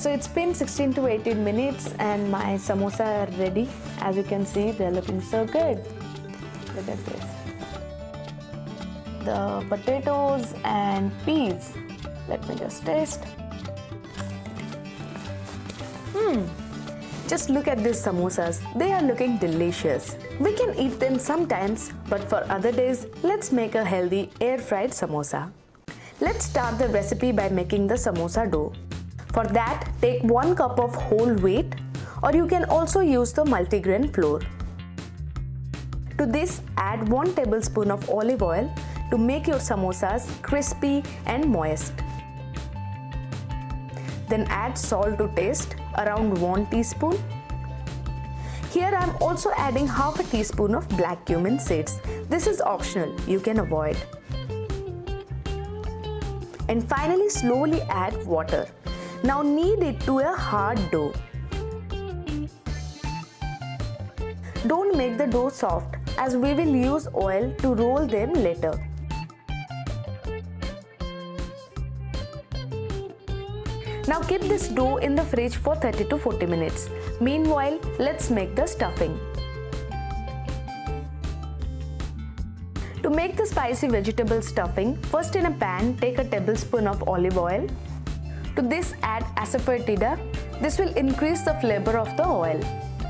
So it's been 16 to 18 minutes and my samosa are ready. As you can see, they're looking so good. Look at this. The potatoes and peas. Let me just taste. Just look at these samosas. They are looking delicious. We can eat them sometimes, but for other days, let's make a healthy air-fried samosa. Let's start the recipe by making the samosa dough. For that, take 1 cup of whole wheat, or you can also use the multigrain flour. To this, add 1 tablespoon of olive oil to make your samosas crispy and moist. Then add salt to taste, around 1 teaspoon. Here I am also adding half a teaspoon of black cumin seeds. This is optional, you can avoid. And finally slowly add water. Now knead it to a hard dough. Don't make the dough soft as we will use oil to roll them later. Now keep this dough in the fridge for 30 to 40 minutes. Meanwhile, let's make the stuffing. To make the spicy vegetable stuffing, first in a pan, take a tablespoon of olive oil. To this, add asafoetida. This will increase the flavor of the oil.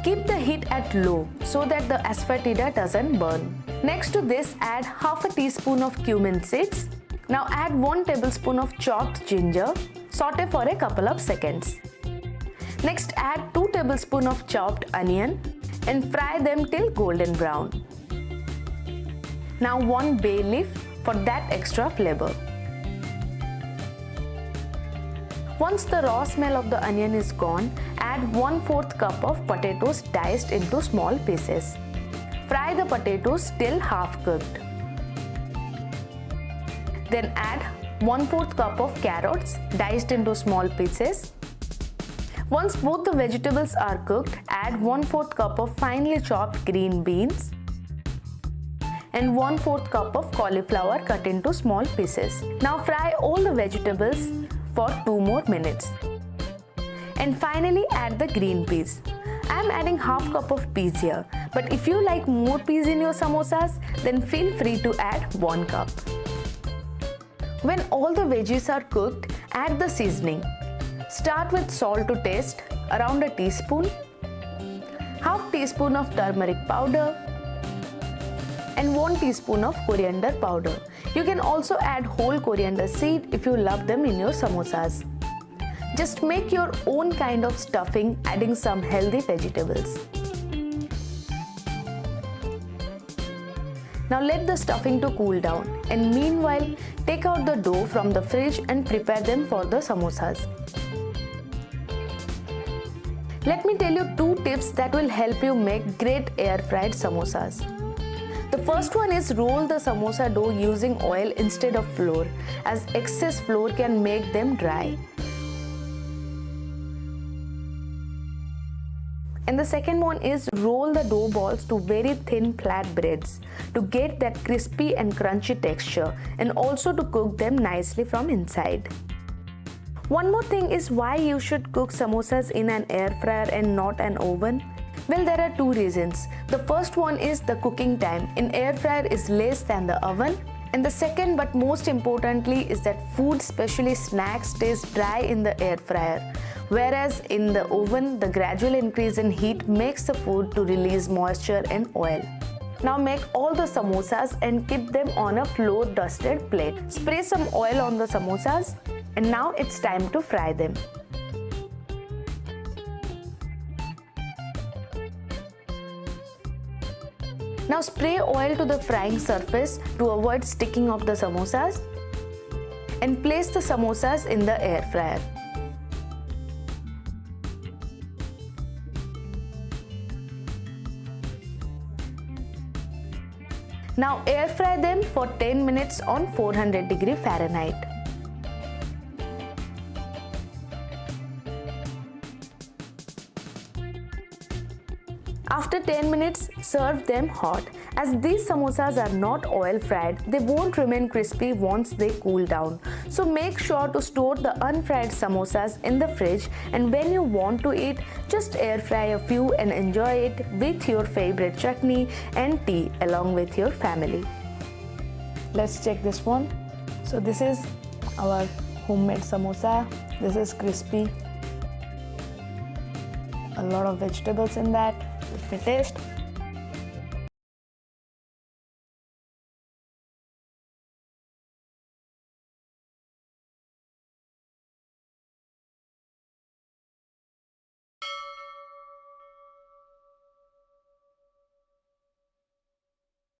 Keep the heat at low so that the asafoetida doesn't burn. Next to this, add half a teaspoon of cumin seeds. Now add 1 tablespoon of chopped ginger. Saute for a couple of seconds. Next, add 2 tablespoons of chopped onion and fry them till golden brown. Now 1 bay leaf for that extra flavor. Once the raw smell of the onion is gone, add 1/4 cup of potatoes diced into small pieces. Fry the potatoes till half cooked. Then add 1/4 cup of carrots diced into small pieces. Once both the vegetables are cooked, add 1/4 cup of finely chopped green beans and 1/4 cup of cauliflower cut into small pieces. Now fry all the vegetables for 2 more minutes. And finally add the green peas. I am adding half cup of peas here, but if you like more peas in your samosas, then feel free to add 1 cup. When all the veggies are cooked, add the seasoning. Start with salt to taste, around a teaspoon, half teaspoon of turmeric powder, and 1 teaspoon of coriander powder. You can also add whole coriander seed if you love them in your samosas. Just make your own kind of stuffing, adding some healthy vegetables. Now let the stuffing to cool down, and meanwhile take out the dough from the fridge and prepare them for the samosas. Let me tell you 2 tips that will help you make great air fried samosas. The first one is roll the samosa dough using oil instead of flour, as excess flour can make them dry. And the second one is roll the dough balls to very thin flat breads to get that crispy and crunchy texture, and also to cook them nicely from inside. One more thing is why you should cook samosas in an air fryer and not an oven. Well, there are 2 reasons. The first one is the cooking time in air fryer is less than the oven. And the second but most importantly is that food, especially snacks, stays dry in the air fryer. Whereas in the oven, the gradual increase in heat makes the food to release moisture and oil. Now make all the samosas and keep them on a flour dusted plate. Spray some oil on the samosas, and now it's time to fry them. Now spray oil to the frying surface to avoid sticking of the samosas, and place the samosas in the air fryer. Now air fry them for 10 minutes on 400 Fahrenheit. After 10 minutes, serve them hot. As these samosas are not oil fried, they won't remain crispy once they cool down. So make sure to store the unfried samosas in the fridge, and when you want to eat, just air fry a few and enjoy it with your favorite chutney and tea along with your family. Let's check this one. So this is our homemade samosa. This is crispy. A lot of vegetables in that. Let me taste.